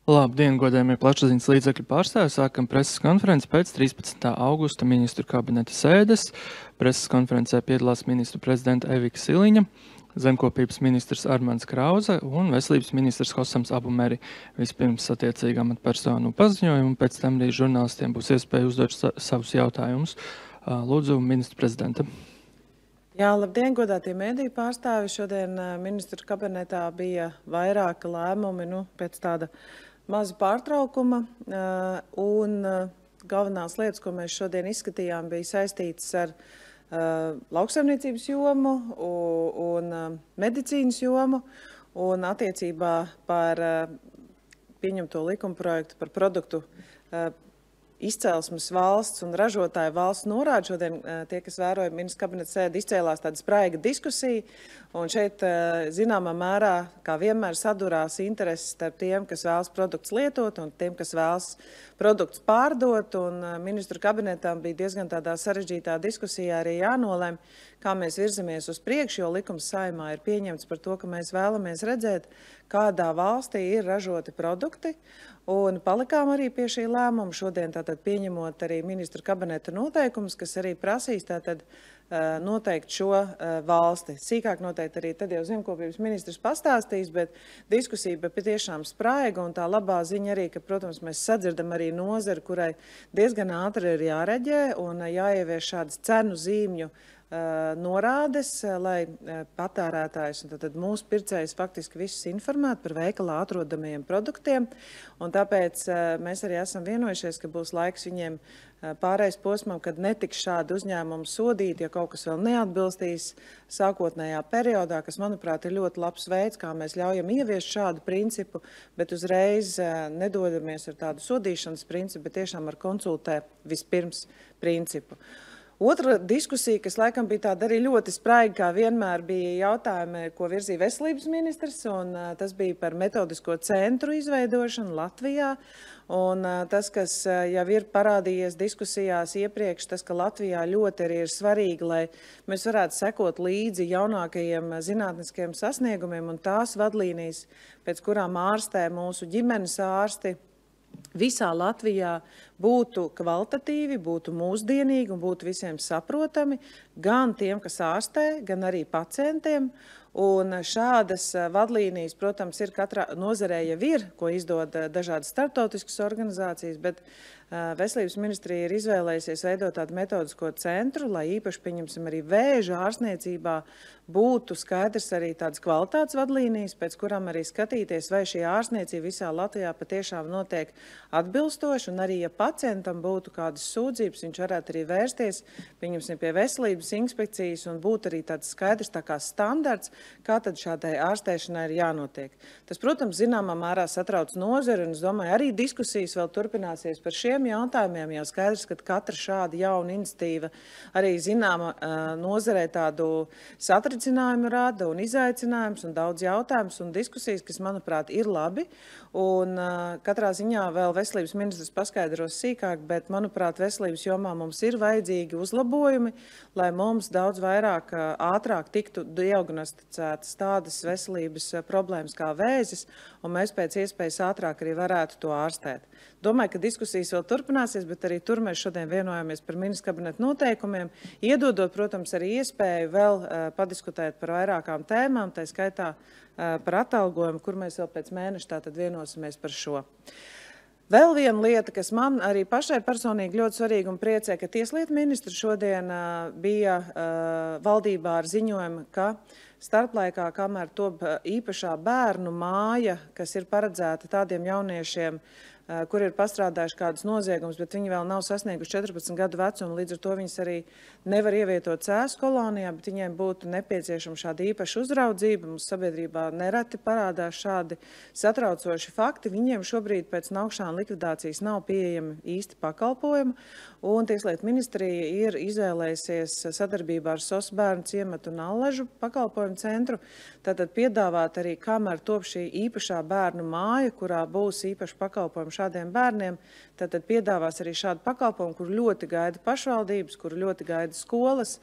Labdien, godājamie plašsaziņas līdzekļu pārstāvji! Sākam preses konferenci pēc 13. augusta ministru kabineta sēdes. Preses konferencē piedalās ministru prezidenta Evika Siliņa, zemkopības ministrs Armands Krauze un veselības ministrs Hosams Abumeri. Vispirms attiecīgā amatpersonu paziņojumu, pēc tam arī žurnālistiem būs iespēja uzdot savus jautājumus. Lūdzu, ministru prezidenta. Jā, labdien, godātie mediju pārstāvi. Šodien ministru kabinetā bija vairāki lēmumi, pēc tāda maza pārtraukuma, un galvenās lietas, ko mēs šodien izskatījām, bija saistītas ar lauksaimniecības jomu un medicīnas jomu, un attiecībā par pieņemto likumprojektu par produktu izcelsmes valsts un ražotāju valsts norādi. Šodien tie, kas vēroja ministru kabineta sēdi, izcēlās tāda spraiga diskusija, un šeit zināmā mērā, kā vienmēr, sadurās intereses starp tiem, kas vēlas produktus lietot un tiem, kas vēlas produktus pārdot, un ministru kabinetam bija diezgan tādā sarežģītā diskusijā arī jānolem, kā mēs virzamies uz priekšu, jo likums Saeimā ir pieņemts par to, ka mēs vēlamies redzēt, kādā valstī ir ražoti produkti, un palikām arī pie šī lēmuma šodien, tātad pieņemot arī ministru kabineta noteikumus, kas arī prasīs tātad noteikt šo valsti. Sīkāk noteikti arī tad jau zemkopības ministrs pastāstīs, bet diskusija bija patiešām spraiga, un tā labā ziņa arī, ka, protams, mēs sadzirdam arī nozari, kurai diezgan ātri ir jāreģē un jāievieš šādas cenu zīmju norādes, lai patērētājs un tad mūsu pircējs faktiski visus informētu par veikalā atrodamajiem produktiem. Un tāpēc mēs arī esam vienojušies, ka būs laiks viņiem pārējais posmam, kad netiks šādi uzņēmumi sodīti, ja kaut kas vēl neatbilstīs sākotnējā periodā, kas, manuprāt, ir ļoti labs veids, kā mēs ļaujam ieviest šādu principu, bet uzreiz nedodamies ar tādu sodīšanas principu, bet tiešām ar konsultē vispirms principu. Otra diskusija, kas laikam bija tāda arī ļoti spraiga, kā vienmēr, bija jautājumi, ko virzīja veselības ministrs, un tas bija par metodisko centru izveidošanu Latvijā. Un tas, kas jau ir parādījies diskusijās iepriekš, tas, ka Latvijā ļoti arī ir svarīgi, lai mēs varētu sekot līdzi jaunākajiem zinātniskajiem sasniegumiem un tās vadlīnijas, pēc kurām ārstē mūsu ģimenes ārsti, visā Latvijā būtu kvalitatīvi, būtu mūsdienīgi un būtu visiem saprotami, gan tiem, kas ārstē, gan arī pacientiem. Un šādas vadlīnijas, protams, ir katrā nozarē jau ir, ko izdod dažādas starptautiskas organizācijas, bet veselības ministrija ir izvēlējusies veidot tādu metodisko centru, lai īpaši, pieņemsim, arī vēža ārstniecībā būtu skaidrs arī tādas kvalitātes vadlīnijas, pēc kurām arī skatīties, vai šī ārstniecība visā Latvijā patiešām notiek atbilstoši, un arī, ja pacientam būtu kādas sūdzības, viņš varētu arī vērsties, pieņemsim, pie veselības inspekcijas un būtu arī tāds skaidrs tā kā standarts, kā tad šādai ārstēšanai ir jānotiek. Tas, protams, zināmā mērā satrauc nozari, un es domāju, arī diskusijas vēl turpināsies par šiem jautājumiem, jau skaidrs, ka katra šāda jauna iniciatīva arī zināma nozarē tādu satricinājumu rada un izaicinājums un daudz jautājums un diskusijas, kas, manuprāt, ir labi. Un katrā ziņā vēl veselības ministrs paskaidros sīkāk, bet, manuprāt, veselības jomā mums ir vajadzīgi uzlabojumi, lai mums daudz vairāk ātrāk tiktu diagnosticētas tādas veselības problēmas kā vēzis, un mēs pēc iespējas ātrāk arī varētu to ārstēt. Domāju, ka diskusijas vēl turpināsies, bet arī tur mēs šodien vienojāmies par ministru kabineta noteikumiem, iedodot, protams, arī iespēju vēl padiskutēt par vairākām tēmām, tā skaitā par atalgojumu, kur mēs vēl pēc mēneša tātad vienosimies par šo. Vēl viena lieta, kas man arī pašai personīgi ļoti svarīga un priecē, ka tieslietu ministrs šodien bija valdībā ar ziņojumu, ka starplaikā, kamēr top īpašā bērnu māja, kas ir paredzēta tādiem jauniešiem, kur ir pastrādājuši kādus noziegumus, bet viņi vēl nav sasnieguši 14 gadu vecumu, līdz ar to viņas arī nevar ievietot cēsu kolonijā, bet viņiem būtu nepieciešama šāda īpaša uzraudzība. Mums sabiedrībā nereti parādās šādi satraucoši fakti. Viņiem šobrīd pēc naukšana likvidācijas nav pieejami īsti pakalpojumi, un Tieslietu ministrija ir izvēlējusies sadarbībā ar SOS bērnu ciematu un Allažu pakalpojumu centru, tātad piedāvāt arī, kamēr top šī īpašā bērnu māja, kurā būs īpaši pakalpojumi šādiem bērniem, tātad piedāvās arī šādu pakalpojumu, kur ļoti gaida pašvaldības, kur ļoti gaida skolas,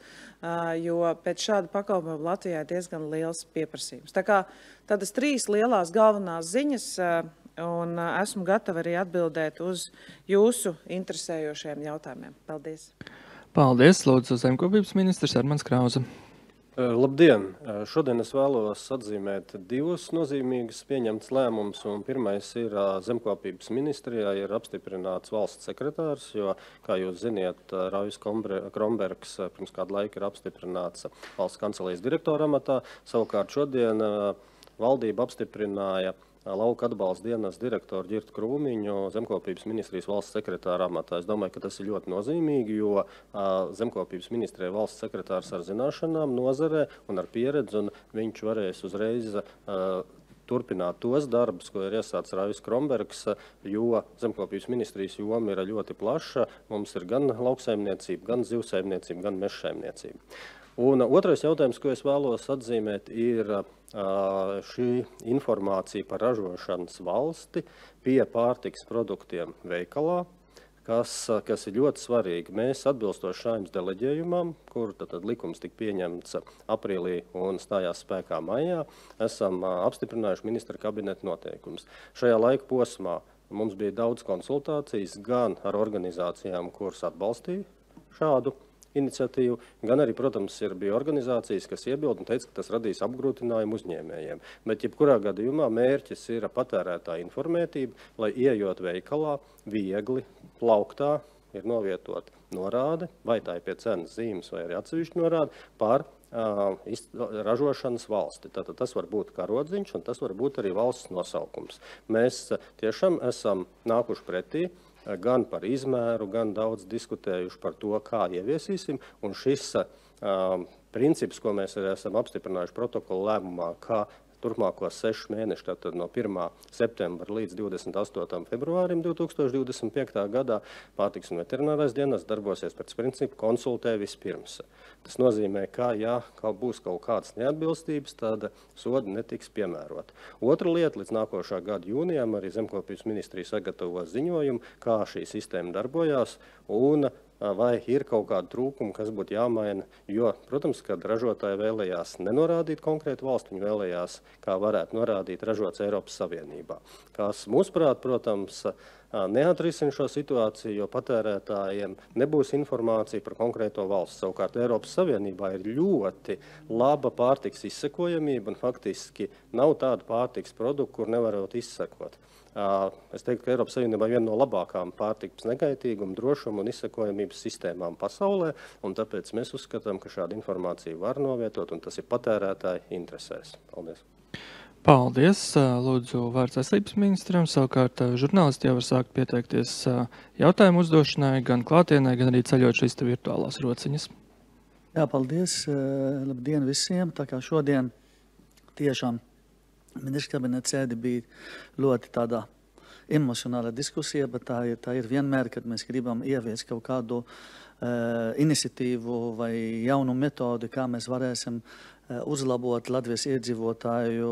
jo pēc šāda pakalpojuma Latvijā ir diezgan liels pieprasījums. Tā kā tādas trīs lielās galvenās ziņas un esmu gatava arī atbildēt uz jūsu interesējošiem jautājumiem. Paldies! Paldies, lūdzu, zemkopības ministrs Armands Krauze. Labdien! Šodien es vēlos atzīmēt divus nozīmīgus pieņemts lēmumus, un pirmais ir zemkopības ministrijā ir apstiprināts valsts sekretārs, jo, kā jūs ziniet, Raujas Krombergs pirms kādu laiku ir apstiprināts valsts kancelijas direktora amatā. Savukārt šodien valdība apstiprināja lauka atbalsta dienas direktoru Ģirtu Krūmiņu zemkopības ministrijas valsts sekretāra amatā. Es domāju, ka tas ir ļoti nozīmīgi, jo zemkopības ministrijai valsts sekretārs ar zināšanām nozarē un ar pieredzi, un viņš varēs uzreiz turpināt tos darbus, ko ir iesācis Raujas Krombergs, jo zemkopības ministrijas joma ir ļoti plaša. Mums ir gan lauksaimniecība, gan zivsaimniecība, gan mežsaimniecība. Un otrais jautājums, ko es vēlos atzīmēt, ir šī informācija par ražošanas valsti pie pārtikas produktiem veikalā, kas ir ļoti svarīgi. Mēs atbilstoši Saeimas deleģējumam, kur tad likums tika pieņemts aprīlī un stājās spēkā maijā, esam apstiprinājuši ministra kabineta noteikumus. Šajā laika posmā mums bija daudz konsultācijas gan ar organizācijām, kuras atbalstīja šādu iniciatīvu, gan arī, protams, bija organizācijas, kas iebilda un teica, ka tas radīs apgrūtinājumu uzņēmējiem. Bet jebkurā gadījumā mērķis ir patērētāja informētība, lai ieejot veikalā viegli plauktā ir novietot norāde, vai tā ir pie cenas zīmes vai arī atsevišķi norāde par ražošanas valsti. Tātad tas var būt karodziņš un tas var būt arī valsts nosaukums. Mēs tiešām esam nākuši pretī gan par izmēru, gan daudz diskutējuši par to, kā ieviesīsim. Un šis princips, ko mēs arī esam apstiprinājuši protokola lēmumā, kā turpmākos 6 mēnešus, tātad no 1. septembra līdz 28. februārim 2025. gadā, pārtikas un veterinārais dienas darbosies pēc principa konsultē vispirms. Tas nozīmē, ka, ja būs kaut kādas neatbilstības, tad sodi netiks piemērot. Otra lieta, līdz nākošā gada jūnijam arī zemkopības ministrija sagatavos ziņojumu, kā šī sistēma darbojās un vai ir kaut kāda trūkuma, kas būtu jāmaina, jo, protams, kad ražotāji vēlējās nenorādīt konkrētu valstu, viņi vēlējās, kā varētu norādīt ražots Eiropas Savienībā. Kas, mūsuprāt, protams, neatrisina šo situāciju, jo patērētājiem nebūs informācija par konkrēto valsts. Savukārt Eiropas Savienībā ir ļoti laba pārtikas izsekojamība un faktiski nav tāda pārtikas produkta, kur nevarot izsekot. Es teiktu, ka Eiropas Savienībā ir viena no labākām pārtikas nekaitīguma, drošuma un izsekojamības sistēmām pasaulē, un tāpēc mēs uzskatām, ka šāda informācija var novietot, un tas ir patērētāji interesēs. Paldies! Paldies! Lūdzu, vārds veselības ministram. Savukārt žurnālisti jau var sākt pieteikties jautājumu uzdošanai, gan klātienē, gan arī ceļot šīs virtuālās rociņas. Jā, paldies! Labdien visiem! Tā kā šodien tiešām ministra kabineta sēde bija ļoti tādā emocionāla diskusija, bet tā ir vienmēr, kad mēs gribam ieviest kaut kādu iniciatīvu vai jaunu metodi, kā mēs varēsim uzlabot Latvijas iedzīvotāju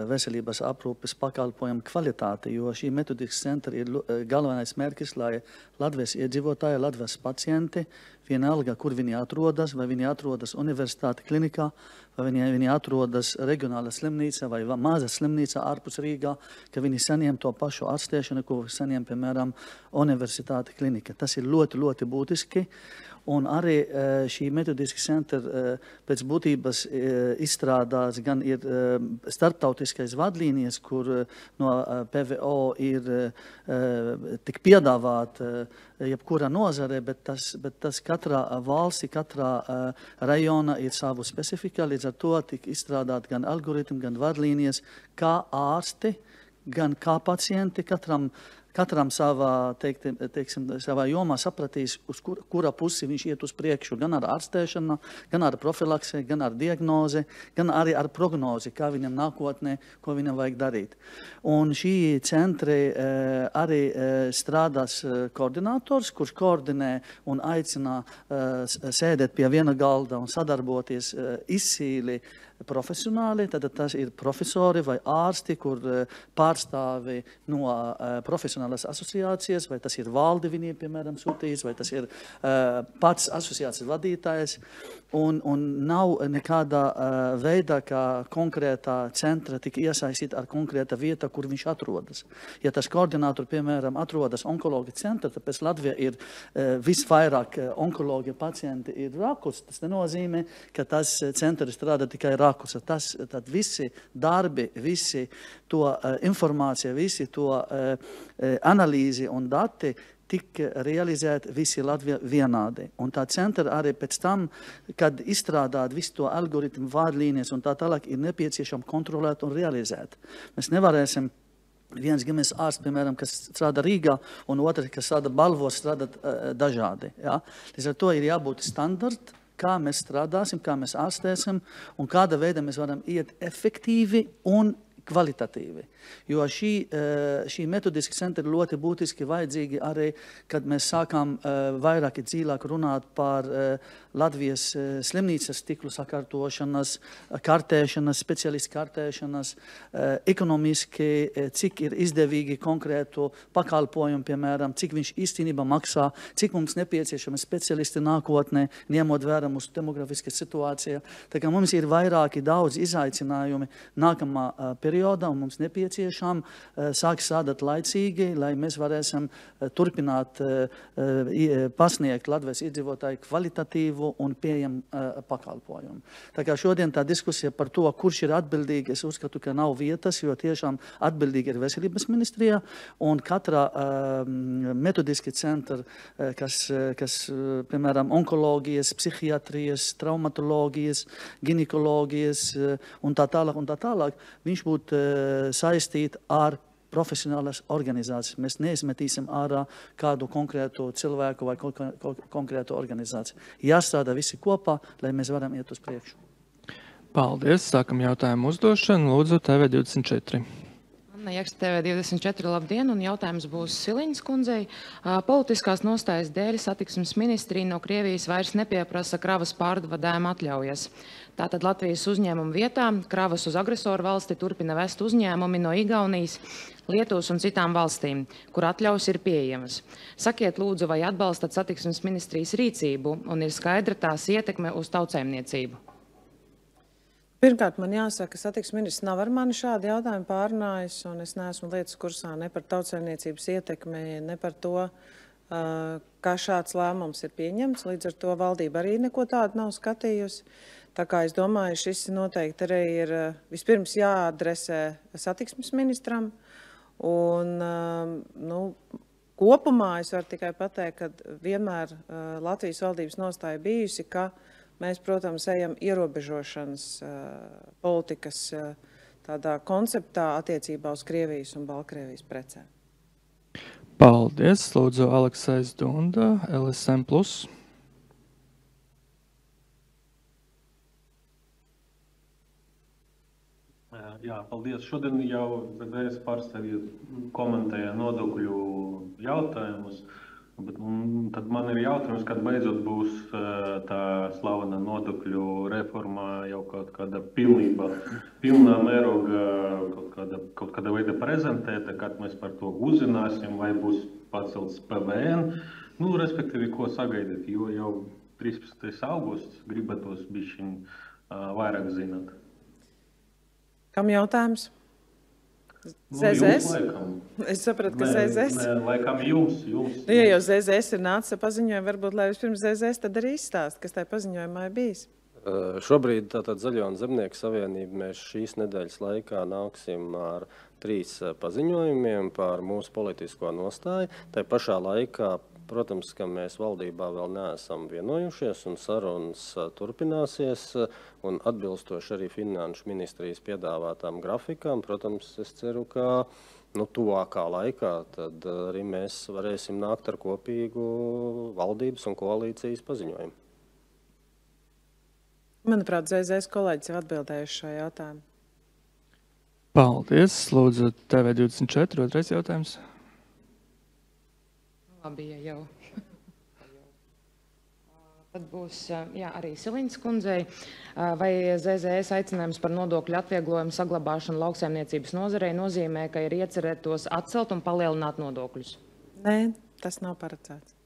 veselības aprūpes pakalpojumu kvalitāti, jo šī metodikas centra ir galvenais mērķis, lai Latvijas iedzīvotāji, Latvijas pacienti, vienalga, kur viņi atrodas, vai viņi atrodas universitāte klinikā, vai viņi atrodas regionāla slimnīca vai maza slimnīca ārpus Rīgā, ka viņi saņem to pašu ārstēšanu, ko saņem, piemēram, universitāte klinika. Tas ir ļoti, ļoti būtiski. Un arī šī metodiska centra pēc būtības izstrādās gan ir starptautiskais vadlīnijas, kur no PVO ir tik piedāvāt jebkura nozare, bet tas katrā valstī, katrā rajonā ir savu specifika, līdz ar to tik izstrādāt gan algoritmi, gan vadlīnijas, kā ārsti, gan kā pacienti, katram savā, savā jomā sapratīs, uz kura pusi viņš iet uz priekšu, gan ar ārstēšanu, gan ar profilakse, gan ar diagnozi, gan arī ar prognozi, kā viņam nākotnē, ko viņam vajag darīt. Un šī centri arī strādās koordinators, kurš koordinē un aicina sēdēt pie viena galda un sadarboties izsīli profesionāli, tad tas ir profesori vai ārsti, kur pārstāvi no profesionālas asociācijas, vai tas ir valde viņiem, piemēram, sūtījis, vai tas ir pats asociācijas vadītājs. un nav nekādā veidā, kā konkrētā centra tika iesaistīta ar konkrēta vieta, kur viņš atrodas. Ja tas koordinātori, piemēram, atrodas onkoloģija centra, tāpēc Latvijā ir visvairāk onkoloģija pacienti ir Rakus. Tas nenozīmē, ka tas centrs strādā tikai Rakusa. Tad visi darbi, visi to informācija, visi to analīzi un dati tik realizēt visi Latvijā vienādi. Un tā centra arī pēc tam, kad izstrādāt visu to algoritmu, vārdlīnijas un tā tālāk, ir nepieciešams kontrolēt un realizēt. Mēs nevarēsim viens ģimenes ārsts, piemēram, kas strādā Rīgā, un otrs, kas strādā Balvos, strādāt dažādi. Ja? Līdz ar to ir jābūt standarti, kā mēs strādāsim, kā mēs ārstēsim, un kāda veida mēs varam iet efektīvi un kvalitatīvi. Jo šī metodiski centri ļoti būtiski vajadzīgi arī, kad mēs sākām vairāk dzīvāk runāt par Latvijas slimnīcas tīklu sakārtošanas, kartēšanas, speciālistu kartēšanas, ekonomiski, cik ir izdevīgi konkrētu pakalpojumu, piemēram, cik viņš īstenībā maksā, cik mums nepieciešami speciālisti nākotnē, ņemot vērā mūsu demografiskā situācija. Tā kā mums ir vairāki daudz izaicinājumi nākamā periodā, un mums nepieciešam sāk strādāt laicīgi, lai mēs varēsim turpināt pasniegt Latvijas iedzīvotāju kvalitatīvu un pieejamu pakalpojumu. Tā kā šodien tā diskusija par to, kurš ir atbildīgi, es uzskatu, ka nav vietas, jo tiešām atbildīgi ir veselības ministrijā, un katrā metodiski centra, kas piemēram, onkoloģijas, psihiatrijas, traumatoloģijas, ginekoloģijas un tā tālāk, viņš būtu saistīt ar profesionālas organizācijas. Mēs neizmetīsim ārā kādu konkrētu cilvēku vai konkrētu organizāciju. Jāstrādā visi kopā, lai mēs varam iet uz priekšu. Paldies. Sākam jautājumu uzdošanu. Lūdzu, TV24. TV24, labdien, un jautājums būs Siliņas kundzei. Politiskās nostājas dēļ satiksmes ministrija no Krievijas vairs nepieprasa kravas pārvadājuma atļaujas. Tātad Latvijas uzņēmuma vietā kravas uz agresoru valsti turpina vest uzņēmumi no Igaunijas, Lietuvas un citām valstīm, kur atļaujas ir pieejamas. Sakiet lūdzu, vai atbalstat satiksmes ministrijas rīcību un ir skaidra tās ietekme uz tautsaimniecību? Pirmkārt, man jāsaka, ka satiksmes ministrs nav ar mani šādi jautājumi pārunājis, un es neesmu lietas kursā ne par tautsaimniecības ietekmi, ne par to, kā šāds lēmums ir pieņemts. Līdz ar to valdība arī neko tādu nav skatījusi. Tā kā es domāju, šis noteikti arī ir vispirms jāadresē satiksmes ministram. Un, kopumā es varu tikai pateikt, ka vienmēr Latvijas valdības nostāja bijusi, ka mēs, protams, ejam ierobežošanas politikas tādā konceptā attiecībā uz Krievijas un Baltkrievijas precēm. Paldies. Lūdzu, Aleksejs Dunda, LSM+. Jā, paldies. Šodien jau ZZS pārstāvji komentēja nodokļu jautājumus. Bet tad man ir jautājums, kad beidzot būs tā slavena nodokļu reforma jau kaut kāda pilnā mēroga, kaut kāda veida prezentēta, kad mēs par to uzzināsim, vai būs pacelts PVN, respektīvi, ko sagaidīt, jo jau 13. augusts gribatos bišķiņ vairāk zināt. Kam jautājums? ZZS? Es sapratu, ka ZZS. Nē, laikam jums. Ja jau ZZS ir nācis paziņojumi, varbūt, lai vispirms ZZS tad arī izstāst, kas tajā paziņojumā ir bijis. Šobrīd tātad Zaļo un Zemnieku savienību mēs šīs nedēļas laikā nāksim ar 3 paziņojumiem par mūsu politisko nostāju. Tai pašā laikā, protams, ka mēs valdībā vēl neesam vienojušies un sarunas turpināsies un atbilstoši arī Finanšu ministrijas piedāvātām grafikām. Protams, es ceru, ka tuvākā laikā tad arī mēs varēsim nākt ar kopīgu valdības un koalīcijas paziņojumu. Manuprāt, ZZS kolēģis jau atbildējuši šo jautājumu. Paldies. Lūdzu, TV24, otrais jautājums. Labi, jau. Tad būs arī Siliņas kundzei. Vai ZZS aicinājums par nodokļu atvieglojumu saglabāšanu lauksaimniecības nozarei nozīmē, ka ir iecerētos atcelt un palielināt nodokļus? Nē, tas nav paredzēts.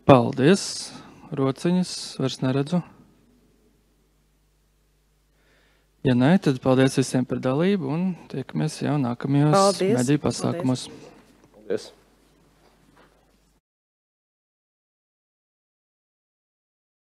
Paldies. rociņas, vairs neredzu. Ja nē, tad paldies visiem par dalību un tiekamies jau nākamajos mediju pasākumos. Paldies!